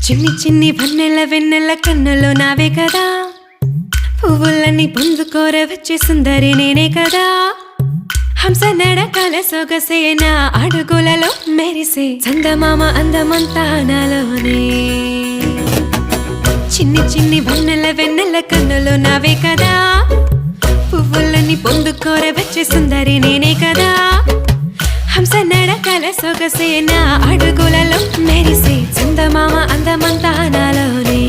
చిన్ని చిన్ని వన్నెల వెన్నెల కన్నులో నావే కదా, పువ్వులన్నీ పొందుకోర వచ్చే సుందరి నేనే కదా. హంస నడకల సొగసే నా అడుగులలో మెరిసే చందమామ అందమంతా నాలోనే. చిన్ని చిన్ని వన్నెల వెన్నెల కన్నులో నావే కదా, పువ్వులన్నీ పొందుకోర వచ్చే సుందరి నేనే కదా. హంస నడకల సొగసే నా అడుగులలో మెరిసే చందమామ అందమంతా నాలోనే.